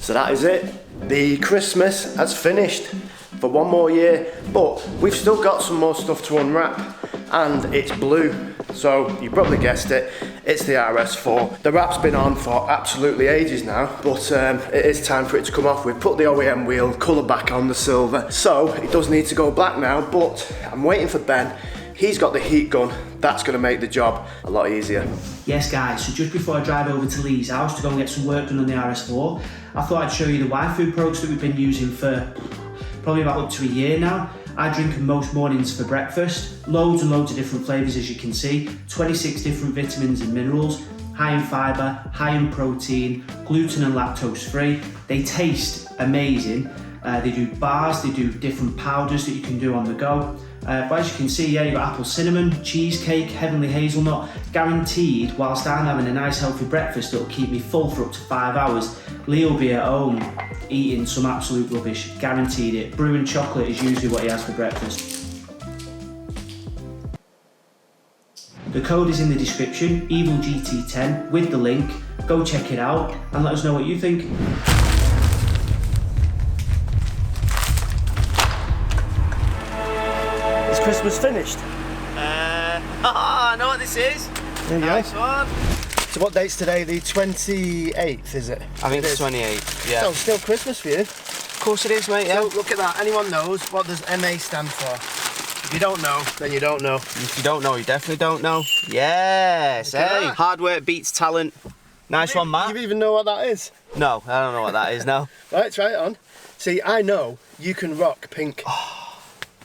So that is it. The Christmas has finished for one more year, but we've still got some more stuff to unwrap, and it's blue. So you probably guessed it, it's the RS4. The wrap's been on for absolutely ages now, but it is time for it to come off. We've put the OEM wheel colour back on the silver, so it does need to go black now, but I'm waiting for Ben. He's got the heat gun. That's going to make the job a lot easier. Yes guys, so just before I drive over to Lee's house to go and get some work done on the RS4, I thought I'd show you the waifu products that we've been using for probably about up to a year now. I drink them most mornings for breakfast. Loads and loads of different flavours, as you can see. 26 different vitamins and minerals. High in fibre, high in protein, gluten and lactose free. They taste amazing. They do bars, they do different powders that you can do on the go. But as you can see, yeah, you've got apple cinnamon, cheesecake, heavenly hazelnut. Guaranteed, whilst I'm having a nice healthy breakfast that'll keep me full for up to 5 hours, Lee will be at home eating some absolute rubbish. Guaranteed it. Brewing chocolate is usually what he has for breakfast. The code is in the description, EvilGT10, with the link. Go check it out and let us know what you think. Christmas finished? I know what this is. There you nice go. One. So what date's today? The 28th, is it? I think it's 28th, yeah. So still Christmas for you. Of course it is, mate, yeah. So look at that. Anyone knows what does MA stand for? If you don't know, then you don't know. If you don't know, you definitely don't know. Yes, hey. Hard work beats talent. Nice one, Matt. You even know what that is? No, I don't know what that is now. Right, try it on. See, I know you can rock pink.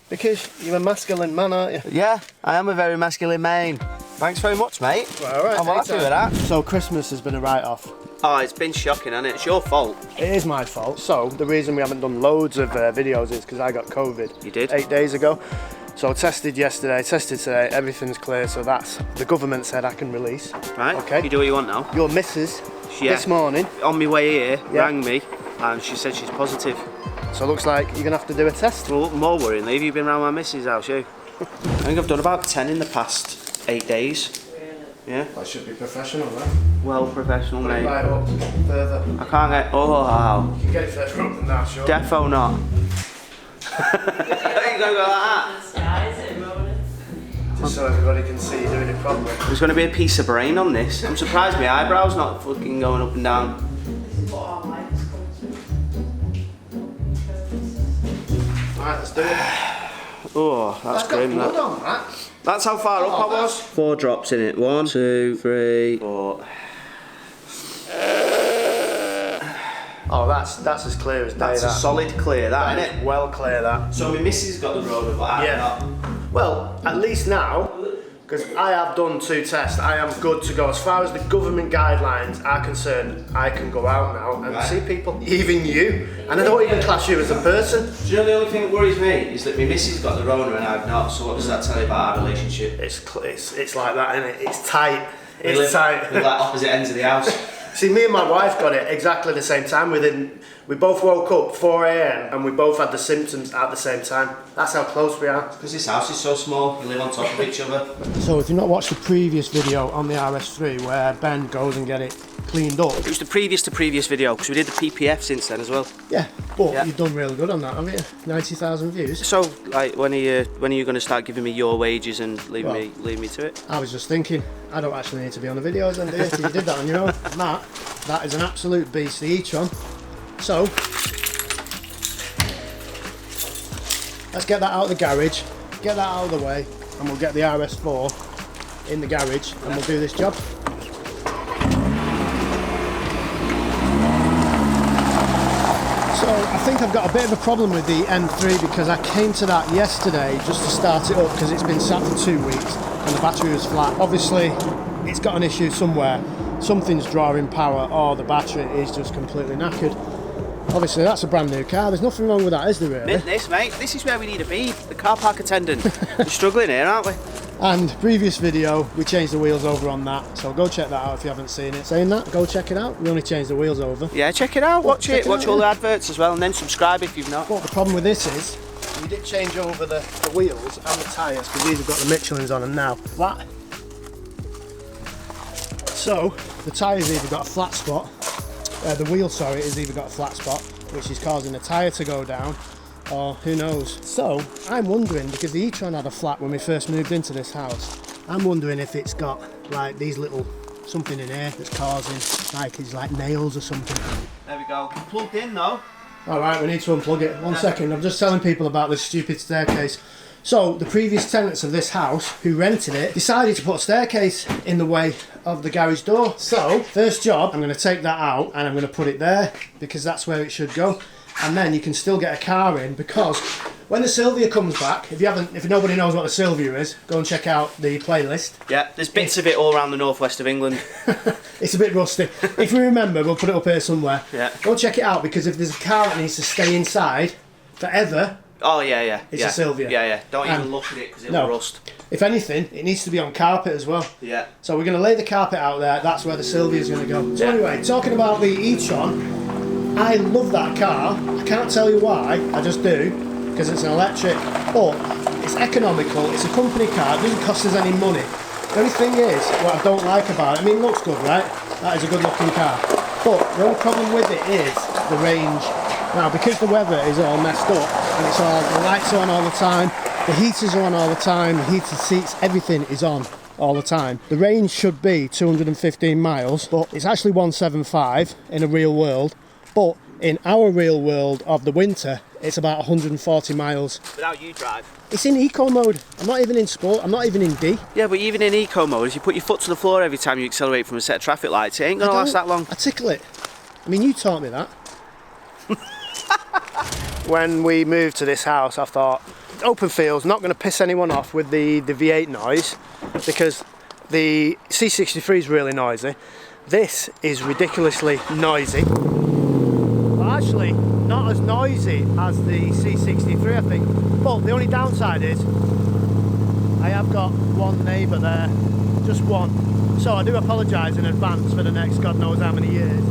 Because you're a masculine man, aren't you? Yeah, I am a very masculine man. Thanks very much, mate. Well, all right, I'm happy with that. So Christmas has been a write-off. Oh, it's been shocking, hasn't it? It's your fault. It is my fault. So the reason we haven't done loads of videos is because I got COVID. You did? 8 days ago. So I tested yesterday, tested today, everything's clear, so that's, the government said I can release. Right, okay. You do what you want now. Your missus, this morning, on my way here, rang me, and she said she's positive. So it looks like you're going to have to do a test. Well, more worrying, Lee, you've been around my missus' house, you? I think I've done about 10 in the past 8 days. Yeah? That should be professional, right? Well, professional, mate. Right up further. I can't get, oh wow. You can get it further up than that, sure. Defo not. You gonna go like that? Just so everybody can see you doing it properly. There's gonna be a piece of brain on this. I'm surprised my eyebrows not fucking going up and down. Alright, let's do it. Oh, that's grim, that. On that. That's how far up I was. 4 drops in it. 1, 2, 3, 4. Oh, that's as clear as day. That's a solid clear, that, isn't it? Well clear, that. So my missus got the road, but I have not. Well, at least now, because I have done 2 tests, I am good to go. As far as the government guidelines are concerned, I can go out now and see people, even you. And I don't even class you as a person. Do you know the only thing that worries me is that my missus got the Rona and I've not, so what does that tell you about our relationship? It's like that, isn't it? It's tight. It's tight. We're like opposite ends of the house. See, me and my wife got it exactly the same time. We both woke up 4 AM and we both had the symptoms at the same time. That's how close we are. Because this house is so small, we live on top of each other. So if you've not watched the previous video on the RS3 where Ben goes and get it cleaned up. It was the previous video, because we did the PPF since then as well. Yeah, but you've done really good on that, haven't you? 90,000 views. So, like, when are you going to start giving me your wages and leave me to it? I was just thinking, I don't actually need to be on the videos, and you did that on your own. Matt, that is an absolute beast, the e-tron. So, let's get that out of the garage, get that out of the way, and we'll get the RS4 in the garage, and we'll do this job. So I think I've got a bit of a problem with the M3 because I came to that yesterday just to start it up because it's been sat for 2 weeks and the battery was flat. Obviously it's got an issue somewhere, something's drawing power or the battery is just completely knackered. Obviously that's a brand new car, there's nothing wrong with that, is there really? This, mate, this is where we need to be, the car park attendant. We're struggling here, aren't we? And previous video, we changed the wheels over on that, so go check that out if you haven't seen it. Saying that, go check it out, we only changed the wheels over. Yeah, check it out, watch all the adverts as well, and then subscribe if you've not. But the problem with this is, we did change over the wheels and the tyres, because these have got the Michelins on them now. Flat. So, the tyres either got a flat spot, the wheel, sorry, has either got a flat spot, which is causing the tyre to go down, or who knows. So I'm wondering, because the e-tron had a flat when we first moved into this house, I'm wondering if it's got like these little something in here that's causing like it's like nails or something. There we go. Plugged in though. Alright, we need to unplug it. One second, I'm just telling people about this stupid staircase. So, the previous tenants of this house, who rented it, decided to put a staircase in the way of the garage door. So, first job, I'm going to take that out and I'm going to put it there, because that's where it should go. And then you can still get a car in, because when the Sylvia comes back, if nobody knows what the Sylvia is, go and check out the playlist. Yeah, there's bits of it all around the northwest of England. It's a bit rusty. If we remember, we'll put it up here somewhere. Yeah. Go check it out, because if there's a car that needs to stay inside forever, oh yeah. it's a Sylvia. Yeah. Don't even look at it because it'll rust. If anything, it needs to be on carpet as well. Yeah. So we're going to lay the carpet out there. That's where the Sylvia's going to go. So anyway, talking about the e-tron, I love that car. I can't tell you why. I just do, because it's an electric. But it's economical. It's a company car. It doesn't cost us any money. The only thing is, what I don't like about it, I mean, it looks good, right? That is a good looking car. But the only problem with it is the range. Now, because the weather is all messed up, and it's all, the lights are on all the time, the heaters are on all the time, the heated seats, everything is on all the time. The range should be 215 miles, but it's actually 175 in a real world. But in our real world of the winter, it's about 140 miles. But how you drive? It's in eco mode. I'm not even in sport, I'm not even in D. Yeah, but even in eco mode, if you put your foot to the floor every time you accelerate from a set of traffic lights, it ain't going to last that long. I tickle it. I mean, you taught me that. When we moved to this house, I thought, open fields, not going to piss anyone off with the V8 noise, because the C63 is really noisy. This is ridiculously noisy. Well, actually, not as noisy as the C63, I think. But the only downside is, I have got one neighbour there, just one. So I do apologise in advance for the next God knows how many years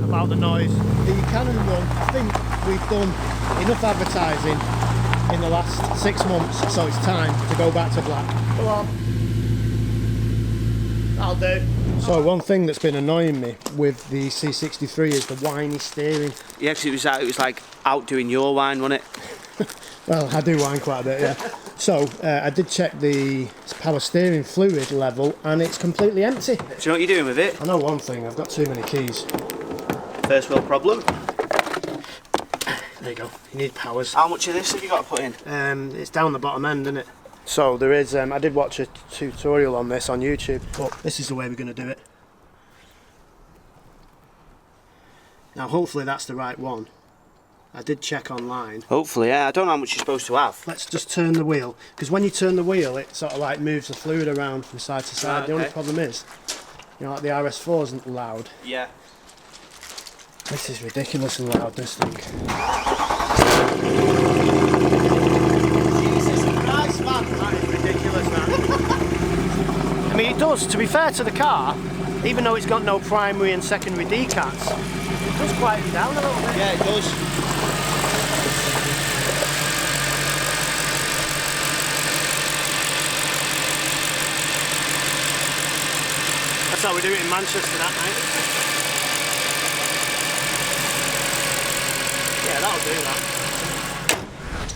about the noise. The Cannon run, I think we've done enough advertising in the last 6 months, so it's time to go back to black. Come on. That'll do. So one thing that's been annoying me with the C63 is the whiny steering. Yeah, because it was like outdoing your wine, wasn't it? Well, I do whine quite a bit, yeah. So I did check the power steering fluid level and it's completely empty. Do you know what you're doing with it? I know one thing, I've got too many keys. First world problem. There you go, you need powers. How much of this have you got to put in? It's down the bottom end, isn't it? So there is, I did watch a tutorial on this on YouTube, but this is the way we're going to do it. Now hopefully that's the right one. I did check online. Hopefully, yeah. I don't know how much you're supposed to have. Let's just turn the wheel, because when you turn the wheel it sort of like moves the fluid around from side to side. Right, the only okay. problem is, you know, like the RS4 isn't loud. Yeah. This is ridiculously loud, this thing. Jesus Christ, man! That is ridiculous, man. I mean, it does, to be fair to the car, even though it's got no primary and secondary decants, it does quieten down a little bit. Yeah, it does. That's how we do it in Manchester that night. Yeah, that'll do that.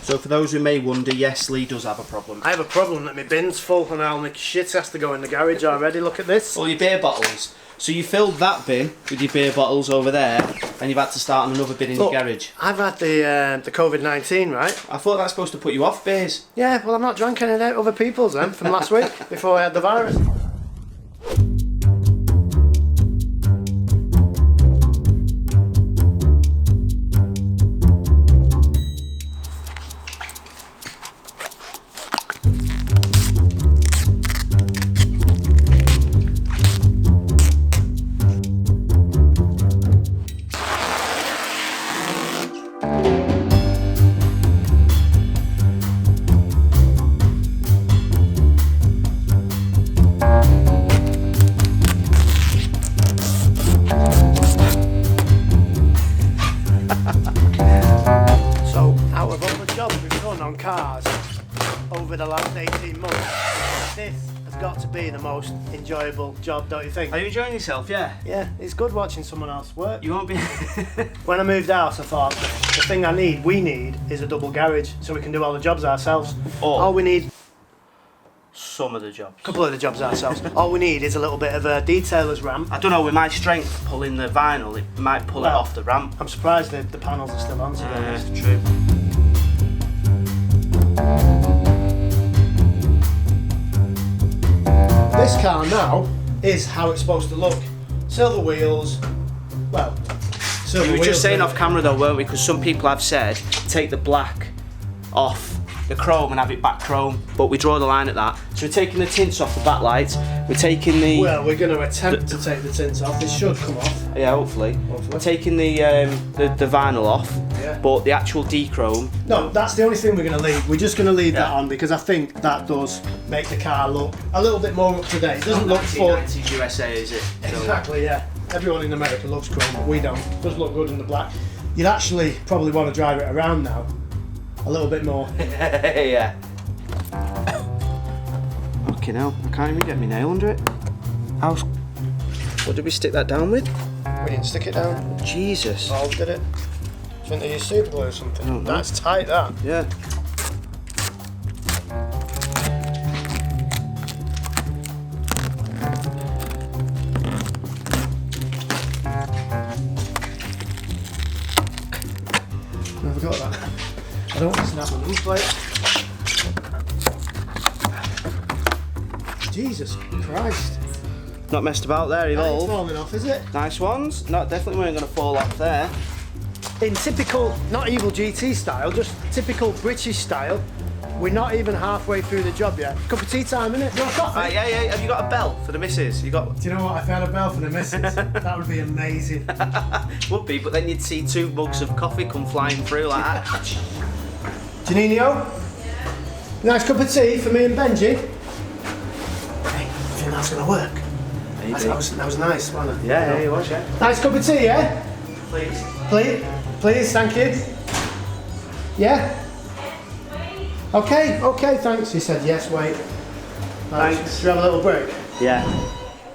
So for those who may wonder, yes, Lee does have a problem. I have a problem that my bin's full and all my shit has to go in the garage already. Look at this. All your beer bottles. So you filled that bin with your beer bottles over there, and you've had to start on another bin in your garage. I've had the COVID-19, right? I thought that's supposed to put you off beers. Yeah, well, I'm not drank any of other people's then from last week before I had the virus. Cars over the last 18 months, this has got to be the most enjoyable job, don't you think? Are you enjoying yourself? Yeah. Yeah, it's good watching someone else work. You won't be. When I moved out, I thought the thing we need is a double garage so we can do all the jobs ourselves. All we need, Some of the jobs. a couple of the jobs ourselves. All we need is a little bit of a detailer's ramp. I don't know, with my strength pulling the vinyl, it might pull it off the ramp. I'm surprised the panels are still on, to be honest. True. This car now is how it's supposed to look. Silver wheels, well, silver We were wheels. just saying really. off camera though, weren't we? Because some people have said take the black off the chrome and have it back chrome, but we draw the line at that. So we're taking the tints off the backlights. We're taking the Well, we're going to attempt to take the tints off. This should come off. yeah, hopefully. We're taking the vinyl off, Yeah. but the actual dechrome. No, that's the only thing we're going to leave. We're just going to leave that on because I think that does make the car look a little bit more up to date. It doesn't look for 1990s USA, is it? So- exactly, yeah. Everyone in America loves chrome, but we don't. It does look good in the black. You'd actually probably want to drive it around now a little bit more. Yeah. Fucking hell, I can't even get my nail under it. What did we stick that down with? We didn't stick it down. Jesus. Oh, did it? Do you think they use super glue or something? don't know. That's tight, that. Yeah. Never got that. I don't want to snap the number plate. Jesus Christ. Not messed about there, That ain't Evolve. falling off, is it? Nice ones. No, definitely weren't going to fall off there. In typical, not Evil GT style, just typical British style, we're not even halfway through the job yet. Cup of tea time, innit? Do you want coffee? Right, yeah. Have you got a bell for the missus? You got. Do you know what? If I had a bell for the missus, that would be amazing. Would be, but then you'd see 2 mugs of coffee come flying through like that. Janino? Nice cup of tea for me and Benji. Hey, I think that's gonna work. That was nice, wasn't it? Yeah, it was, yeah. Nice cup of tea, yeah? Please. Please, thank you. Yeah? Okay, thanks. He said yes, wait. Thanks. Should we have a little break? Yeah.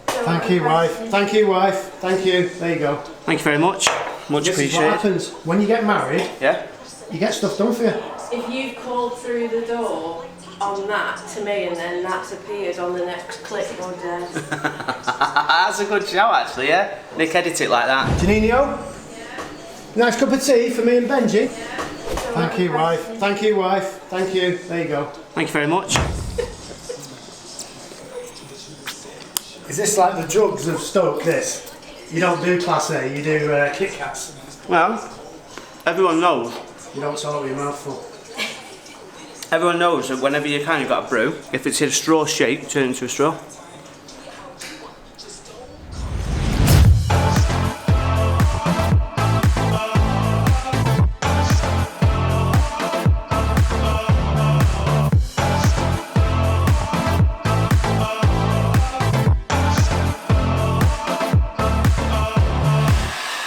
Thank you, wife. Thank you, wife. Thank you. There you go. Thank you very much. Much This is what appreciated. happens when you get married. Yeah. You get stuff done for you. If you've called through the door on that to me and then that's appeared on the next clip, you're dead. That's a good show, actually. Yeah. Nick, edit it like that. Janino? Nice cup of tea for me and Benji. Thank you, wife. Thank you, wife. Thank you. There you go. Thank you very much. Is this like the drugs of Stoke, this? You don't do Class A, you do Kit Kats. Well, everyone knows. You don't swallow your mouth full. Everyone knows that whenever you kind of got a brew, if it's in a straw shape, turn it into a straw.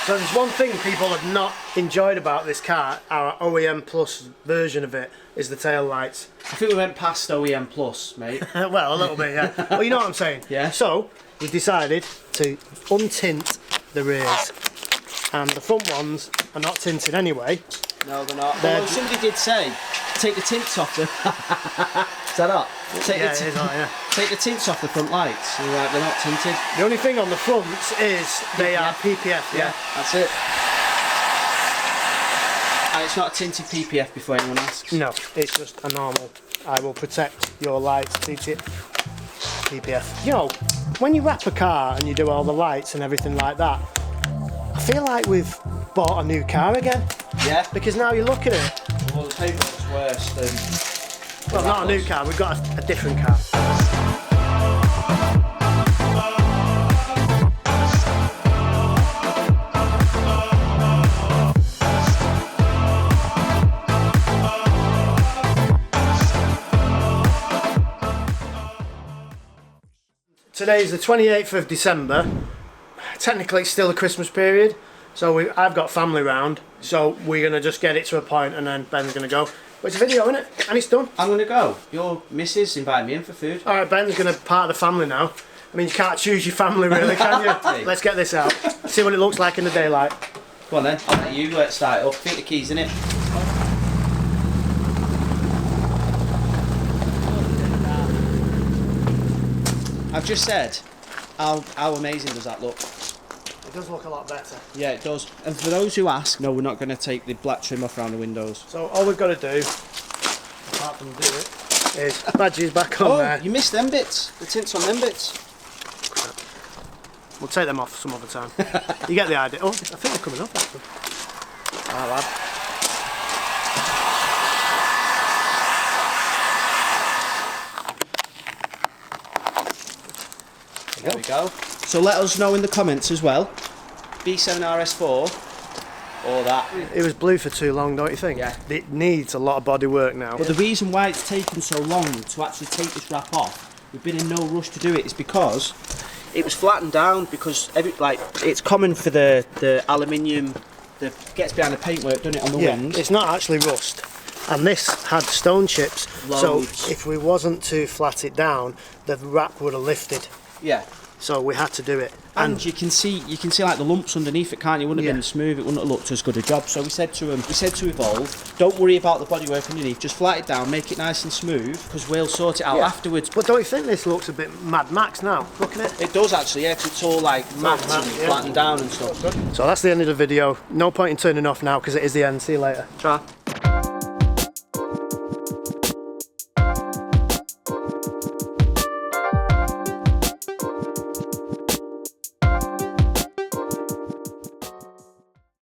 So there's one thing people have not enjoyed about this car, our OEM Plus version of it, is the tail lights. I think we went past OEM Plus, mate. Well, a little bit, yeah. Well, you know what I'm saying. Yeah. So we decided to untint the rears, and the front ones are not tinted anyway. No, they're not. They're- Although somebody did say, take the tints off them. Is that up? Take, Yeah, the it is, yeah. take the tints off the front lights. You're right, they're not tinted. The only thing on the fronts is they are PPF. Yeah. That's it. And it's not a tinted PPF before anyone asks. No, it's just a normal. I will protect your lights, PPF. You know, when you wrap a car and you do all the lights and everything like that, I feel like we've bought a new car again. Yeah. Because now you look at it, Well, the paper looks worse than. well, not a new car, we've got a different car. Today is the 28th of December. Technically it's still the Christmas period, so I've got family round, so we're going to just get it to a point and then Ben's going to go. But it's a video, innit? And it's done. I'm gonna go. Your missus invited me in for food. Alright, Ben's gonna part of the family now. I mean, you can't choose your family really, can you? Let's get this out. See what it looks like in the daylight. Go on then, I'll let you start it up. I think the key's in it. I've just said, how amazing does that look? It does look a lot better. Yeah, it does. And for those who ask, no, we're not going to take the black trim off around the windows. So all we've got to do, apart from do it, is badges back on there. You missed them bits. The tints on them bits. We'll take them off some other time. You get the idea. Oh, I think they're coming off actually. Ah, lad. There we go. So let us know in the comments as well. B7 RS4 or that. It was blue for too long, don't you think? Yeah. It needs a lot of body work now. But the reason why it's taken so long to actually take this wrap off, we've been in no rush to do it, is because it was flattened down, because it's common for the aluminium that gets behind the paintwork, doesn't it, on the wings? It's not actually rust. And this had stone chips, Loads. so if we wasn't to flat it down, the wrap would have lifted. Yeah. So we had to do it. And you can see like the lumps underneath it, can't you? It wouldn't have been smooth, it wouldn't have looked as good a job. So we said to Evolve, don't worry about the bodywork underneath, just flat it down, make it nice and smooth, because we'll sort it out afterwards. But don't you think this looks a bit Mad Max now? Look at it. It does actually, yeah, 'cause it's all like matte and flattened down and stuff. So that's the end of the video. No point in turning off now because it is the end. See you later. Ta.